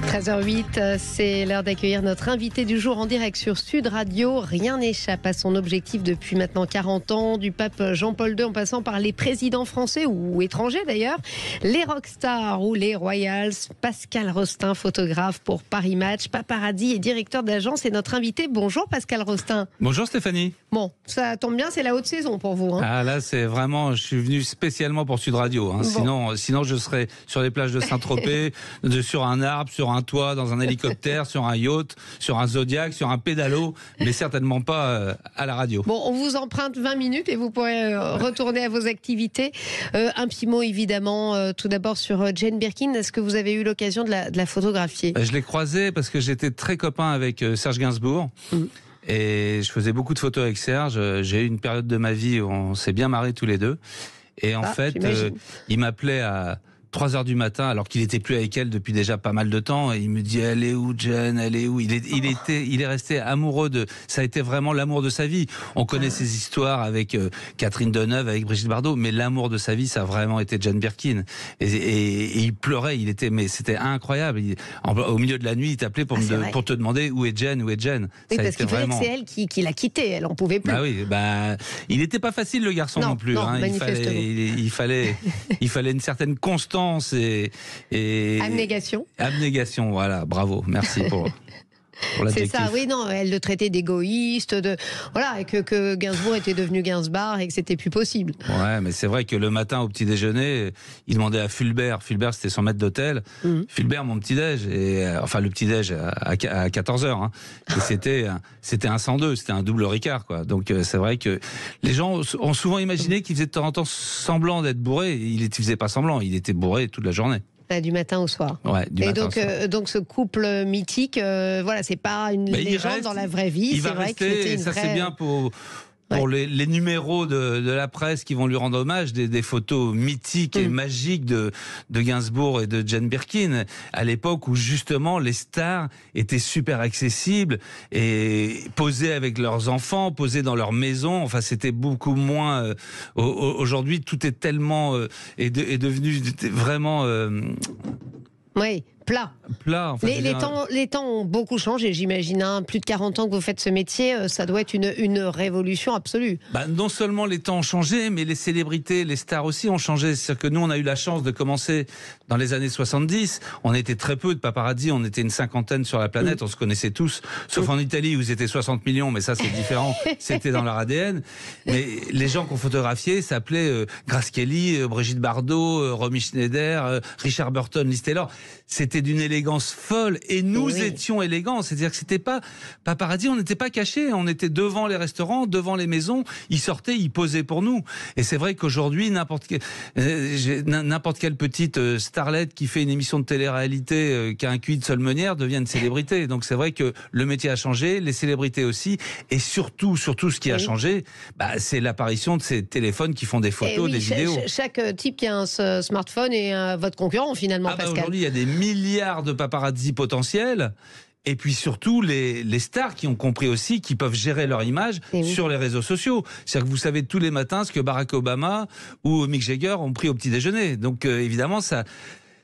13h08, c'est l'heure d'accueillir notre invité du jour en direct sur Sud Radio. Rien n'échappe à son objectif depuis maintenant 40 ans, du pape Jean-Paul II en passant par les présidents français ou étrangers d'ailleurs, les rockstars ou les royals. Pascal Rostin, photographe pour Paris Match, paparazzi et directeur d'agence, est notre invité. Bonjour Pascal Rostin. Bonjour Stéphanie. Bon, ça tombe bien, c'est la haute saison pour vous. Ah là, c'est vraiment, je suis venu spécialement pour Sud Radio. Bon. Sinon, je serais sur les plages de Saint-Tropez, sur un arbre, sur un toit, dans un hélicoptère, sur un yacht, sur un Zodiac, sur un pédalo, mais certainement pas à la radio. Bon, on vous emprunte 20 minutes et vous pourrez retourner à vos activités. Un petit mot évidemment, tout d'abord sur Jane Birkin. Est-ce que vous avez eu l'occasion de la photographier ? Je l'ai croisée parce que j'étais très copain avec Serge Gainsbourg. Et je faisais beaucoup de photos avec Serge. J'ai eu une période de ma vie où on s'est bien marrés tous les deux. Et en fait, il m'appelait à 3h du matin, alors qu'il n'était plus avec elle depuis déjà pas mal de temps, et il me dit: elle est où Jen, elle est où? Il est resté amoureux de... Ça a été vraiment l'amour de sa vie. On connaît ses histoires avec Catherine Deneuve, avec Brigitte Bardot, mais l'amour de sa vie, ça a vraiment été Jane Birkin. Et il pleurait, mais c'était incroyable. Au milieu de la nuit, il t'appelait pour te demander où est Jen, où est Jen. Oui, parce qu'il fallait que c'est elle qui l'a quitté, elle en pouvait plus. Bah oui, il n'était pas facile le garçon non plus. Non, il fallait une certaine constance et abnégation, voilà, bravo, merci pour l'adjectif. C'est ça, oui, non, elle le traitait d'égoïste, voilà, et que Gainsbourg était devenu Gainsbar et que c'était plus possible. Ouais, mais c'est vrai que le matin au petit déjeuner, il demandait à Fulbert, c'était son maître d'hôtel, Fulbert, mon petit déj, enfin le petit déj à 14h, et c'était un 102, c'était un double Ricard, quoi. Donc c'est vrai que les gens ont souvent imaginé qu'il faisait de temps en temps semblant d'être bourré. Il faisait pas semblant, il était bourré toute la journée. Du matin au soir. Ouais, donc ce couple mythique, voilà, c'est pas une légende dans la vraie vie. C'est vrai que c'était une vraie... c'est bien pour les numéros de la presse qui vont lui rendre hommage, des photos mythiques et magiques de Gainsbourg et de Jane Birkin, à l'époque où justement les stars étaient super accessibles et posaient avec leurs enfants, posaient dans leur maison. Enfin, c'était beaucoup moins... aujourd'hui, tout est tellement... est devenu vraiment... Oui. Plat. En fait, les temps ont beaucoup changé, j'imagine. Plus de 40 ans que vous faites ce métier, ça doit être une révolution absolue. Non seulement les temps ont changé, mais les célébrités, les stars aussi ont changé. C'est-à-dire que nous, on a eu la chance de commencer dans les années 70. On était très peu de paparazzi, on était une cinquantaine sur la planète, on se connaissait tous, sauf en Italie où ils étaient 60 millions, mais ça c'est différent, c'était dans leur ADN. Mais les gens qu'on photographiait s'appelaient Grace Kelly, Brigitte Bardot, Romy Schneider, Richard Burton, Liz Taylor. C'était d'une élégance folle et nous étions élégants, c'est-à-dire que c'était pas paparazzi, on n'était pas cachés, on était devant les restaurants, devant les maisons, ils sortaient, ils posaient pour nous. Et c'est vrai qu'aujourd'hui n'importe quelle petite starlette qui fait une émission de télé-réalité qui a un QI de Solmenière devient une célébrité. Donc c'est vrai que le métier a changé, les célébrités aussi, et surtout ce qui a changé, c'est l'apparition de ces téléphones qui font des photos, des vidéos. Chaque type qui a un smartphone est votre concurrent finalement, Pascal. Aujourd'hui il y a des milliards de paparazzi potentiels. Et puis surtout, les stars qui ont compris aussi qu'ils peuvent gérer leur image sur les réseaux sociaux. C'est-à-dire que vous savez tous les matins ce que Barack Obama ou Mick Jagger ont pris au petit déjeuner. Donc évidemment, ça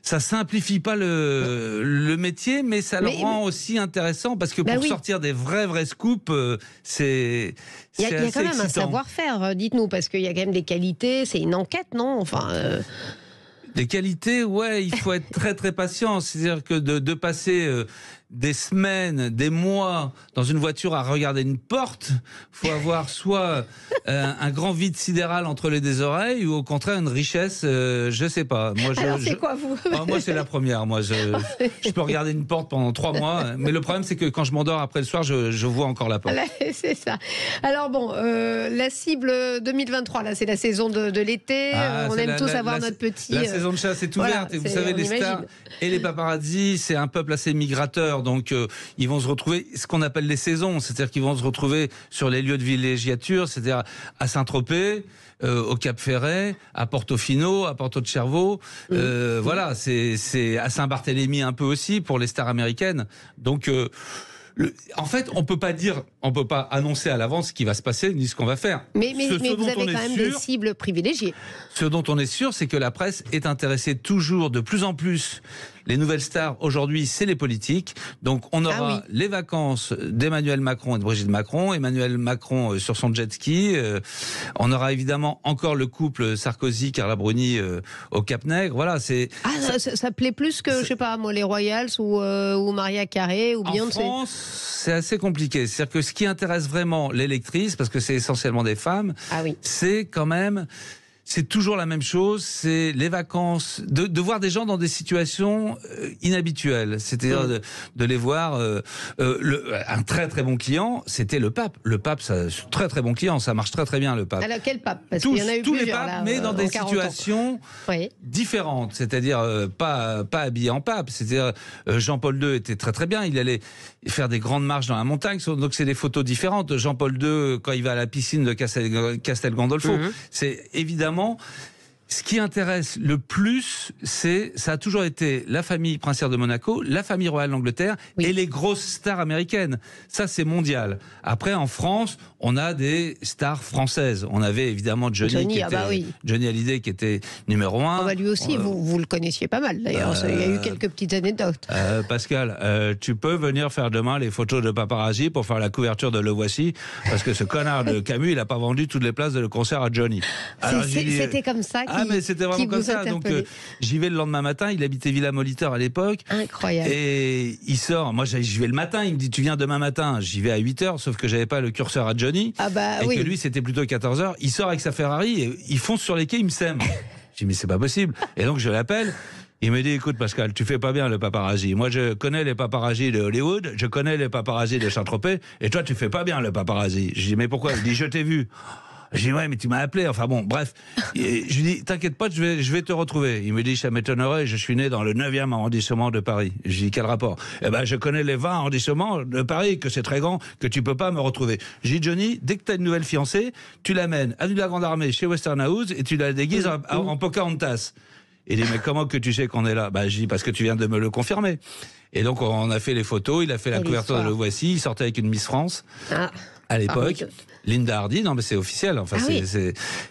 simplifie pas le métier, mais ça le rend aussi intéressant parce que pour sortir des vrais scoops, c'est il y a quand même excitant. Un savoir-faire, dites-nous, parce qu'il y a quand même des qualités, c'est une enquête, non ? Des qualités, il faut être très très patient. C'est-à-dire que de passer des semaines, des mois dans une voiture à regarder une porte, faut avoir soit un grand vide sidéral entre les deux oreilles ou au contraire une richesse, je sais pas. Moi, alors c'est quoi vous ? Moi c'est la première. Moi je peux regarder une porte pendant 3 mois, mais le problème c'est que quand je m'endors après le soir, je vois encore la porte. C'est ça. Alors la cible 2023, là c'est la saison de l'été. On aime tous avoir notre petit... La saison de chasse est ouverte et vous savez les stars et les paparazzi, c'est un peuple assez migrateur. Donc ils vont se retrouver, ce qu'on appelle les saisons, c'est-à-dire qu'ils vont se retrouver sur les lieux de villégiature, c'est-à-dire à Saint-Tropez, au Cap Ferret, à Portofino, à Porto de Cervo. Voilà, c'est à Saint-Barthélemy un peu aussi pour les stars américaines. Donc en fait, on peut pas annoncer à l'avance ce qui va se passer ni ce qu'on va faire. Mais vous avez quand même des cibles privilégiées. Ce dont on est sûr, c'est que la presse est intéressée toujours de plus en plus Les nouvelles stars aujourd'hui, c'est les politiques. Donc on aura les vacances d'Emmanuel Macron et de Brigitte Macron. Emmanuel Macron sur son jet ski. On aura évidemment encore le couple Sarkozy-Carla Bruni au Cap-Nègre. Voilà, c'est. Ça plaît plus que, je sais pas, moi, les Royals ou Maria Carey ou Beyoncé. En France, c'est assez compliqué. C'est-à-dire que ce qui intéresse vraiment les lectrices, parce que c'est essentiellement des femmes, c'est quand même. C'est toujours la même chose, c'est les vacances, de voir des gens dans des situations inhabituelles. C'est-à-dire de les voir. Un très très bon client, c'était le pape. Le pape, c'est un très très bon client, ça marche très très bien le pape. Alors quel pape? Parce qu'il y en a eu tous les plusieurs, papes, là, mais dans des situations différentes. C'est-à-dire pas habillé en pape. C'est-à-dire Jean-Paul II était très très bien. Il allait faire des grandes marches dans la montagne. Donc c'est des photos différentes. Jean-Paul II quand il va à la piscine de Castel Gandolfo, c'est évidemment. Ce qui intéresse le plus, ça a toujours été la famille princière de Monaco, la famille royale d'Angleterre et les grosses stars américaines. Ça, c'est mondial. Après, en France, on a des stars françaises. On avait évidemment Johnny Hallyday qui était numéro 1. Lui aussi, vous le connaissiez pas mal d'ailleurs. Il y a eu quelques petites anecdotes. Pascal, tu peux venir faire demain les photos de paparazzi pour faire la couverture de Le Voici, parce que ce connard de Camus, il n'a pas vendu toutes les places de le concert à Johnny. C'était comme ça. Mais c'était vraiment comme ça. Donc j'y vais le lendemain matin. Il habitait Villa Molitor à l'époque. Incroyable. Et il sort. Moi, j'y vais le matin. Il me dit tu viens demain matin. J'y vais à 8h, sauf que j'avais pas le curseur à Johnny. Que lui, c'était plutôt 14h. Il sort avec sa Ferrari et il fonce sur les quais. Il me sème. J'ai dit mais c'est pas possible. Et donc je l'appelle. Il me dit écoute Pascal, tu fais pas bien le paparazzi. Moi je connais les paparazzis de Hollywood, je connais les paparazzis de Saint-Tropez, et toi tu fais pas bien le paparazzi. Je dis mais pourquoi? Il dit je t'ai vu. Je dis ouais mais tu m'as appelé, enfin bon bref. Et je lui dis t'inquiète pas, je vais te retrouver. Il me dit ça m'étonnerait, je suis né dans le 9e arrondissement de Paris. Je dis quel rapport? Eh ben je connais les 20 arrondissements de Paris, que c'est très grand, que tu peux pas me retrouver. Je dis Johnny, dès que t'as une nouvelle fiancée, tu l'amènes à de la Grande Armée chez Western House et tu la déguises en Pocahontas. Il dit mais comment que tu sais qu'on est là? Je dis parce que tu viens de me le confirmer. Et donc on a fait les photos, il a fait la couverture de Le Voici, il sortait avec une Miss France à l'époque. Linda Hardy, non mais c'est officiel. Enfin,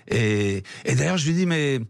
Et d'ailleurs je lui dis mais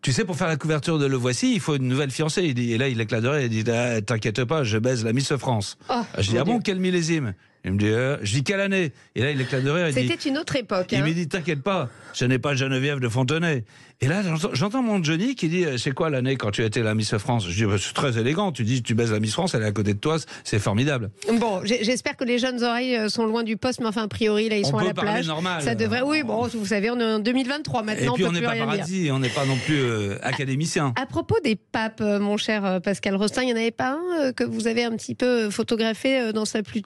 tu sais pour faire la couverture de Le Voici il faut une nouvelle fiancée. Il dit, et là il éclate de rire, il dit t'inquiète pas je baise la Miss France. Je dis bon quel millésime? Il me dit, je dis quelle année? Et là, il éclate de rire. C'était une autre époque. Il me dit, t'inquiète pas, ce n'est pas Geneviève de Fontenay. Et là, j'entends mon Johnny qui dit, c'est quoi l'année quand tu as été la Miss France? Je dis, c'est très élégant. Tu dis, tu baises la Miss France, elle est à côté de toi, c'est formidable. Bon, j'espère que les jeunes oreilles sont loin du poste, mais enfin, a priori, là, ils sont à la plage. Normal. Ça devrait. Oui, bon, vous savez, on est en 2023 maintenant. Et puis, on n'est pas paradis, on n'est pas non plus académicien. À propos des papes, mon cher Pascal Rostin, il n'y en avait pas un que vous avez un petit peu photographié dans sa plus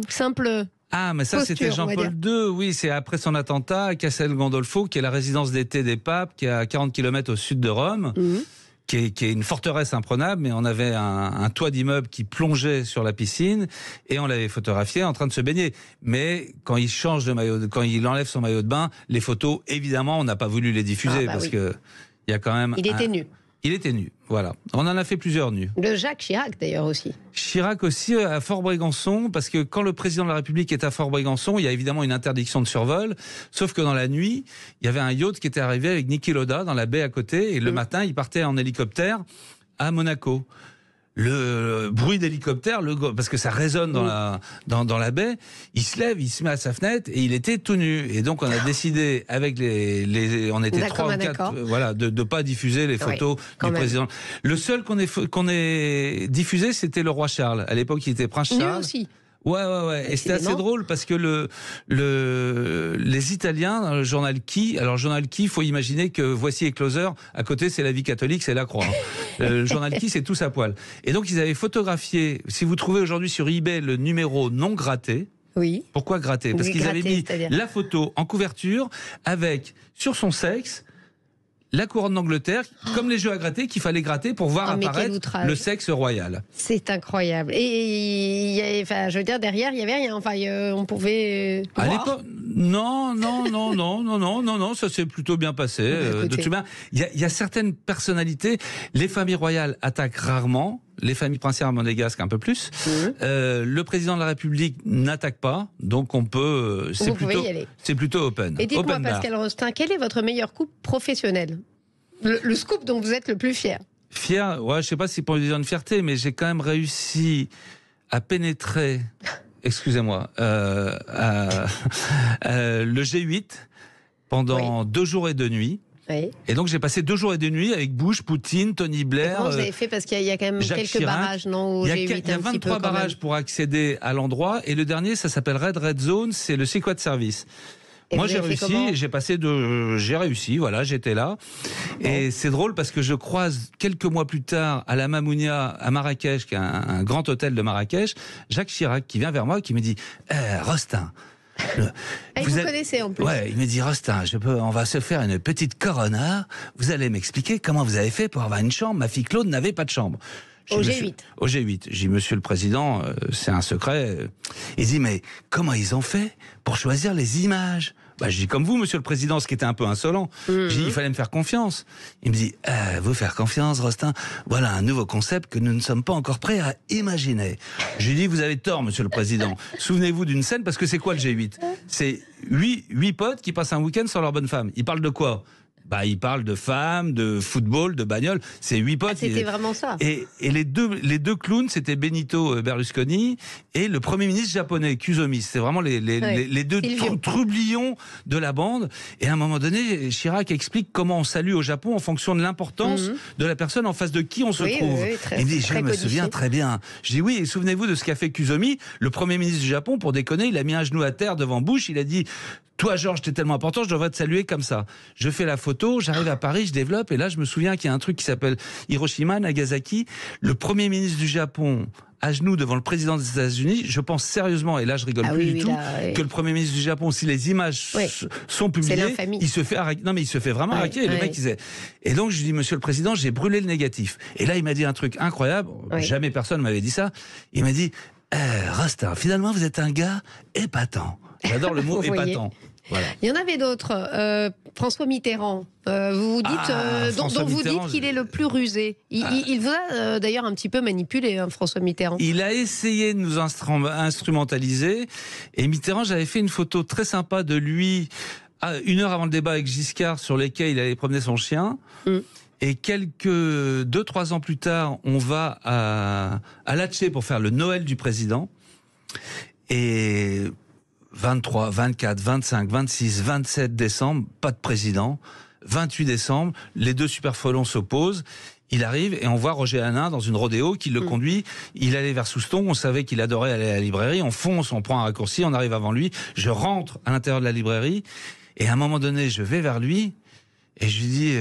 simple. Mais ça c'était Jean-Paul II, oui, c'est après son attentat à Castel Gandolfo, qui est la résidence d'été des papes, qui est à 40 km au sud de Rome, qui est une forteresse imprenable, mais on avait un toit d'immeuble qui plongeait sur la piscine, et on l'avait photographié en train de se baigner. Mais quand il change de maillot, quand il enlève son maillot de bain, les photos, évidemment, on n'a pas voulu les diffuser, parce que il y a quand même... Il était nu. Il était nu, voilà. On en a fait plusieurs nus. Le Jacques Chirac d'ailleurs aussi. Chirac aussi à Fort-Brégançon, parce que quand le président de la République est à Fort-Brégançon, il y a évidemment une interdiction de survol, sauf que dans la nuit, il y avait un yacht qui était arrivé avec Niki Lauda dans la baie à côté, et le matin, il partait en hélicoptère à Monaco. Le bruit d'hélicoptère, parce que ça résonne dans la baie, il se lève, il se met à sa fenêtre et il était tout nu. Et donc on a décidé avec on était 3 ou 4, de pas diffuser les photos du président. Le seul qu'on ait diffusé, c'était le roi Charles. À l'époque, il était prince Charles. Nu aussi. Ouais. Et c'était assez drôle parce que les Italiens, dans le journal Qui, alors le journal Qui, il faut imaginer que Voici et Closer, à côté c'est la Vie catholique, c'est la Croix. Le journal Qui, c'est tous à poil. Et donc ils avaient photographié, si vous trouvez aujourd'hui sur eBay le numéro non gratté. Oui. Pourquoi gratté? Parce qu'ils avaient mis la photo en couverture avec, sur son sexe, la couronne d'Angleterre, comme les jeux à gratter, qu'il fallait gratter pour voir apparaître le sexe royal. C'est incroyable. Et je veux dire, derrière, il n'y avait rien. Enfin, on pouvait à l'époque, non, ça s'est plutôt bien passé. De toute manière, il y a certaines personnalités, les familles royales attaquent rarement. Les familles princières monégasques un peu plus. Le président de la République n'attaque pas, donc on peut. C'est plutôt open. Et dites-moi, Pascal Rostin, quel est votre meilleur coup professionnel? Le scoop dont vous êtes le plus fier? Fier, ouais, je sais pas si pour dire une fierté, mais j'ai quand même réussi à pénétrer, excusez-moi, le G8 pendant 2 jours et 2 nuits. Oui. Et donc j'ai passé 2 jours et 2 nuits avec Bush, Poutine, Tony Blair. Comment vous avez fait, parce qu'il y a quand même Jacques quelques Chirac. barrages, non, au G8, Il y a 23 barrages pour accéder à l'endroit, et le dernier, ça s'appelle Red Zone, c'est le Secret Service. Et moi j'ai réussi, j'ai réussi, voilà, j'étais là. Bon. Et c'est drôle parce que je croise quelques mois plus tard à la Mamounia à Marrakech, qui est un grand hôtel de Marrakech, Jacques Chirac qui vient vers moi, qui me dit Rostin. Vous connaissez en plus. Ouais, il me dit Rostin, on va se faire une petite corona. Vous allez m'expliquer comment vous avez fait pour avoir une chambre. Ma fille Claude n'avait pas de chambre. Au G8. Au G8. J'ai dit, monsieur le président, c'est un secret. Il dit, mais comment ils ont fait pour choisir les images? Bah, je dis comme vous, monsieur le président, ce qui était un peu insolent. J'ai dit, il fallait me faire confiance. Il me dit, vous faire confiance, Rostin, voilà un nouveau concept que nous ne sommes pas encore prêts à imaginer. Je lui dis, vous avez tort, monsieur le président. Souvenez-vous d'une scène, parce que c'est quoi le G8? C'est 8 potes qui passent un week-end sans leur bonne femme. Ils parlent de quoi? Bah, il parle de femmes, de football, de bagnole. C'est 8 potes. C'était vraiment ça. Et les deux clowns, c'était Benito Berlusconi et le Premier ministre japonais, Kuzomi. C'est vraiment les deux troublions de la bande. Et à un moment donné, Chirac explique comment on salue au Japon en fonction de l'importance de la personne en face de qui on se trouve. Il me dit, je me souviens très bien. Je dis oui, et souvenez-vous de ce qu'a fait Kuzomi, le Premier ministre du Japon, pour déconner, il a mis un genou à terre devant Bush, il a dit, toi, Georges, t'es tellement important, je devrais te saluer comme ça. Je fais la photo, j'arrive à Paris, je développe, et là, je me souviens qu'il y a un truc qui s'appelle Hiroshima, Nagasaki. Le Premier ministre du Japon, à genoux devant le président des États-Unis, je pense sérieusement, et là, je rigole plus du tout, que le Premier ministre du Japon, si les images sont publiées, il se fait arrêter. Non, mais il se fait vraiment arrêter. Le mec, il disait. Et donc, je lui dis, monsieur le président, j'ai brûlé le négatif. Et là, il m'a dit un truc incroyable. Jamais personne m'avait dit ça. Il m'a dit, Rostin, finalement, vous êtes un gars épatant. J'adore le mot épatant. Voilà. Il y en avait d'autres. François Mitterrand, vous dites, dont vous dites qu'il est le plus rusé. Il vous a d'ailleurs un petit peu manipulé, hein, François Mitterrand. Il a essayé de nous instrumentaliser. Et Mitterrand, j'avais fait une photo très sympa de lui 1 heure avant le débat avec Giscard, sur lesquels il allait promener son chien. Et 2-3 ans plus tard, on va à Latché pour faire le Noël du président. Et 23, 24, 25, 26, 27 décembre, pas de président. 28 décembre, les deux super frelons s'opposent. Il arrive et on voit Roger Hanin dans une rodéo qui le conduit. Il allait vers Souston, on savait qu'il adorait aller à la librairie. On fonce, on prend un raccourci, on arrive avant lui. Je rentre à l'intérieur de la librairie et à un moment donné, je vais vers lui. Et je lui dis,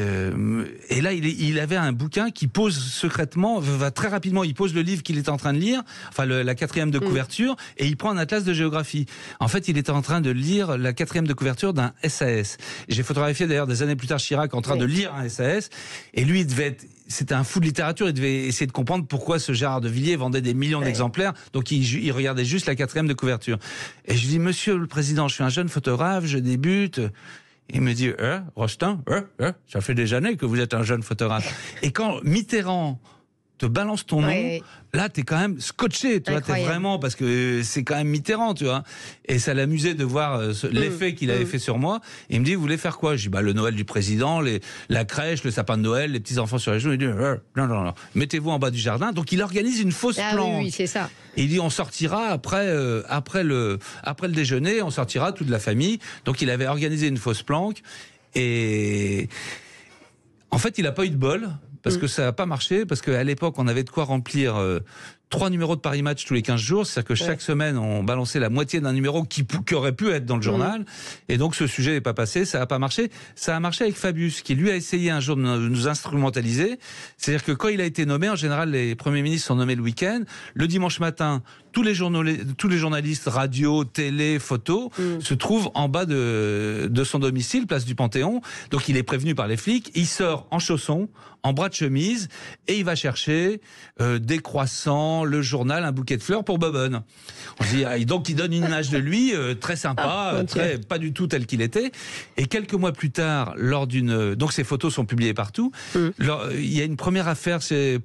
et là il avait un bouquin qui pose secrètement, va très rapidement, il pose le livre qu'il est en train de lire, enfin la 4e de couverture, et il prend un atlas de géographie. En fait, il était en train de lire la 4e de couverture d'un SAS. J'ai photographié d'ailleurs des années plus tard Chirac en train de lire un SAS, et lui c'était un fou de littérature, il devait essayer de comprendre pourquoi ce Gérard de Villiers vendait des millions d'exemplaires, donc il regardait juste la 4e de couverture. Et je lui dis, monsieur le président, je suis un jeune photographe, je débute. Il me dit, Rostin, ça fait des années que vous êtes un jeune photographe. Et quand Mitterrand te balance ton nom, là, t'es quand même scotché, tu vois, t'es vraiment, parce que c'est quand même Mitterrand, tu vois. Et ça l'amusait de voir l'effet qu'il avait fait sur moi. Et il me dit, vous voulez faire quoi? Je dis, le Noël du président, la crèche, le sapin de Noël, les petits-enfants sur les genoux. Il dit, non, mettez-vous en bas du jardin. Donc, il organise une fausse planque. Oui, c'est ça. Et il dit, on sortira après le déjeuner, on sortira toute la famille. Donc, il avait organisé une fausse planque. Et en fait, il n'a pas eu de bol. Parce que ça n'a pas marché, parce qu'à l'époque, on avait de quoi remplir 3 numéros de Paris Match tous les 15 jours. C'est-à-dire que chaque semaine, on balançait la moitié d'un numéro qui aurait pu être dans le journal. Et donc, ce sujet n'est pas passé, ça n'a pas marché. Ça a marché avec Fabius, qui lui a essayé un jour de nous instrumentaliser. C'est-à-dire que quand il a été nommé, en général, les premiers ministres sont nommés le week-end. Le dimanche matin, tous les journalistes, radio, télé, photo, se trouvent en bas de son domicile, place du Panthéon. Donc, il est prévenu par les flics. Il sort en chaussons, en bras de chemise, et il va chercher des croissants, dans le journal un bouquet de fleurs pour Bobonne. On se dit, donc il donne une image de lui très sympa, pas du tout tel qu'il était. Et quelques mois plus tard, donc ces photos sont publiées partout. Il y a une première affaire, c'est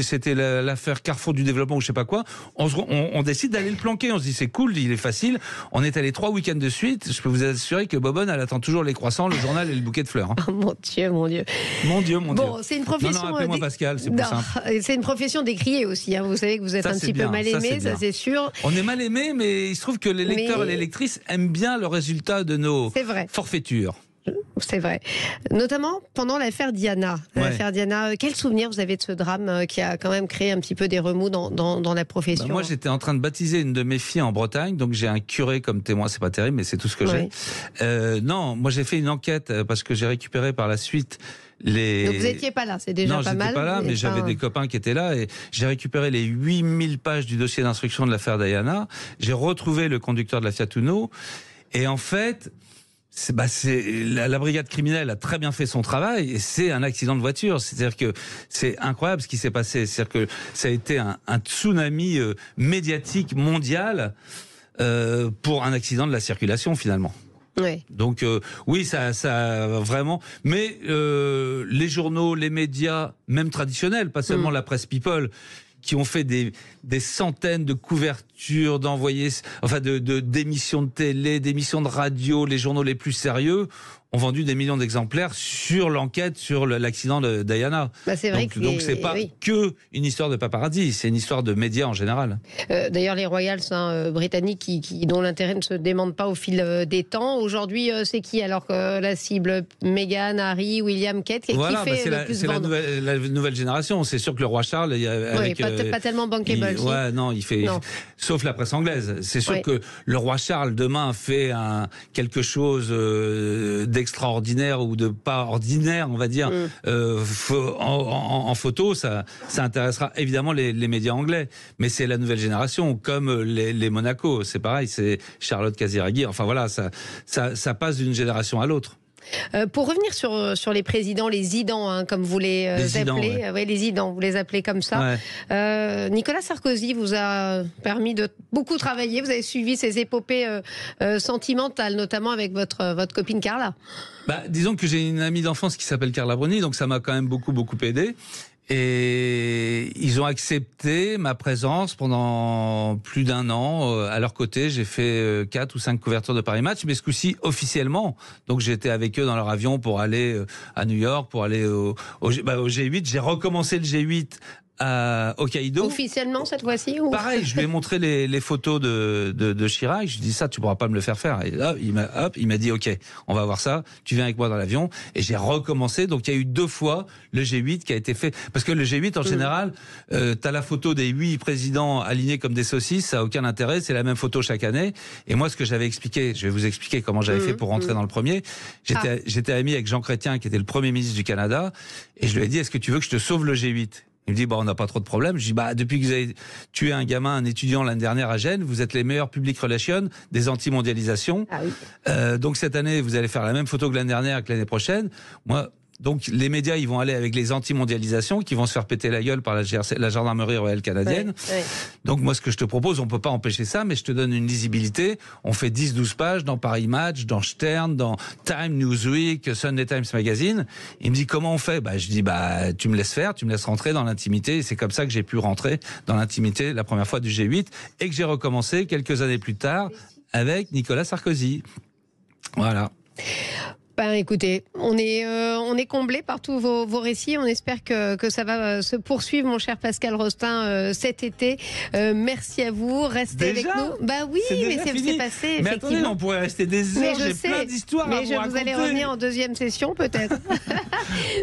c'était l'affaire Carrefour du développement ou je sais pas quoi. On décide d'aller le planquer. On se dit c'est cool, il est facile. On est allé 3 week-ends de suite. Je peux vous assurer que Bobonne, elle attend toujours les croissants, le journal et le bouquet de fleurs. Hein. Oh, mon Dieu, mon Dieu. Mon Dieu. Bon, c'est une profession. Non, appelez-moi Pascal, c'est plus simple. C'est une profession décriée aussi. Hein. Vous savez que vous êtes un petit peu mal aimé, ça c'est sûr. On est mal aimé, mais il se trouve que les lecteurs et les lectrices aiment bien le résultat de nos forfaitures. C'est vrai. Notamment pendant l'affaire Diana. L'affaire Diana, quel souvenir vous avez de ce drame qui a quand même créé un petit peu des remous dans la profession? Moi, j'étais en train de baptiser une de mes filles en Bretagne, donc j'ai un curé comme témoin. C'est pas terrible, mais c'est tout ce que j'ai. Non, moi j'ai fait une enquête parce que j'ai récupéré par la suite donc vous n'étiez pas là, c'est déjà pas mal. Non, j'étais pas là, mais j'avais des copains qui étaient là et j'ai récupéré les 8000 pages du dossier d'instruction de l'affaire Diana. J'ai retrouvé le conducteur de la Fiat Uno et en fait, la brigade criminelle a très bien fait son travail et c'est un accident de voiture. C'est-à-dire que c'est incroyable ce qui s'est passé. C'est-à-dire que ça a été un tsunami médiatique mondial pour un accident de la circulation finalement. Ouais. Donc oui, ça vraiment. Mais les journaux, les médias, même traditionnels, pas seulement la presse people, qui ont fait des centaines de couvertures, d'émissions de télé, d'émissions de radio, les journaux les plus sérieux ont vendu des millions d'exemplaires sur l'enquête sur l'accident de Diana. C'est vrai donc c'est pas que une histoire de paparazzi, c'est une histoire de médias en général. D'ailleurs, les Royals britanniques dont l'intérêt ne se démente pas au fil des temps. Aujourd'hui, c'est qui alors que la cible? Meghan, Harry, William, Kate, qui fait le plus vendre? C'est la nouvelle génération. C'est sûr que le roi Charles, pas tellement bankable. Sauf la presse anglaise. C'est sûr que le roi Charles demain fait quelque chose d'extraordinaire ou de pas ordinaire, on va dire, en photo, ça intéressera évidemment les médias anglais. Mais c'est la nouvelle génération, comme les Monaco. C'est pareil, c'est Charlotte Casiraghi. Enfin voilà, ça passe d'une génération à l'autre. Pour revenir sur les présidents, les Zidans, comme vous les appelez, les Zidans, vous les appelez comme ça. Nicolas Sarkozy vous a permis de beaucoup travailler. Vous avez suivi ses épopées sentimentales, notamment avec votre copine Carla. Disons que j'ai une amie d'enfance qui s'appelle Carla Bruni, donc ça m'a quand même beaucoup aidé. Et ils ont accepté ma présence pendant plus d'1 an. À leur côté, j'ai fait 4 ou 5 couvertures de Paris Match, mais ce coup-ci officiellement. Donc j'étais avec eux dans leur avion pour aller à New York, pour aller au G8. J'ai recommencé le G8 à Hokkaido. Officiellement cette fois-ci ou... Pareil, je lui ai montré les photos de Chirac. Je lui ai dit ça, tu pourras pas me le faire faire. Et là, il m'a dit ok, on va voir ça. Tu viens avec moi dans l'avion. Et j'ai recommencé. Donc il y a eu 2 fois le G8 qui a été fait. Parce que le G8 en général, t'as la photo des 8 présidents alignés comme des saucisses. Ça a aucun intérêt. C'est la même photo chaque année. Et moi, ce que j'avais expliqué, je vais vous expliquer comment j'avais fait pour rentrer dans le premier. J'étais ami avec Jean Chrétien, qui était le Premier ministre du Canada. Et je lui ai dit, est-ce que tu veux que je te sauve le G8? Il me dit, on n'a pas trop de problème. Je dis, depuis que vous avez tué un gamin, un étudiant l'année dernière à Gênes, vous êtes les meilleurs public relations des anti-mondialisations. Donc cette année, vous allez faire la même photo que l'année dernière, que l'année prochaine. Donc les médias, ils vont aller avec les anti-mondialisations qui vont se faire péter la gueule par la gendarmerie royale canadienne. Donc moi, ce que je te propose, on peut pas empêcher ça, mais je te donne une lisibilité. On fait 10-12 pages dans Paris Match, dans Stern, dans Time, Newsweek, Sunday Times Magazine. Il me dit, comment on fait? Je dis, tu me laisses faire, tu me laisses rentrer dans l'intimité. Et c'est comme ça que j'ai pu rentrer dans l'intimité la première fois du G8 et que j'ai recommencé quelques années plus tard avec Nicolas Sarkozy. Voilà. Écoutez, on est comblé par tous vos récits. On espère que ça va se poursuivre, mon cher Pascal Rostin, cet été. Merci à vous. Restez avec nous. Oui, mais c'est passé. Mais attendez, on pourrait rester des heures. J'ai plein d'histoires à vous raconter. Vous allez revenir en deuxième session, peut-être.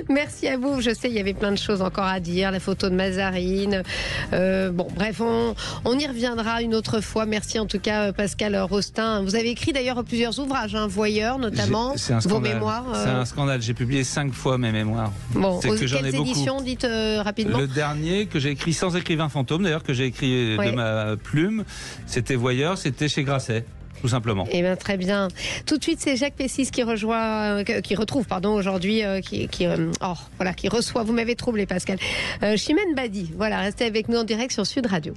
Merci à vous. Je sais, il y avait plein de choses encore à dire. La photo de Mazarine. Bref, on y reviendra une autre fois. Merci en tout cas, Pascal Rostin. Vous avez écrit d'ailleurs plusieurs ouvrages, Voyeur notamment. C'est un scandale. C'est un scandale. J'ai publié 5 fois mes mémoires. Quelles éditions, dites rapidement? Le dernier que j'ai écrit sans écrivain fantôme, d'ailleurs, que j'ai écrit de ma plume, c'était Voyeur, c'était chez Grasset. tout simplement. Eh bien, très bien. Tout de suite, c'est Jacques Pessis qui retrouve aujourd'hui, qui reçoit, vous m'avez troublé Pascal, Chimène Badi. Voilà, restez avec nous en direct sur Sud Radio.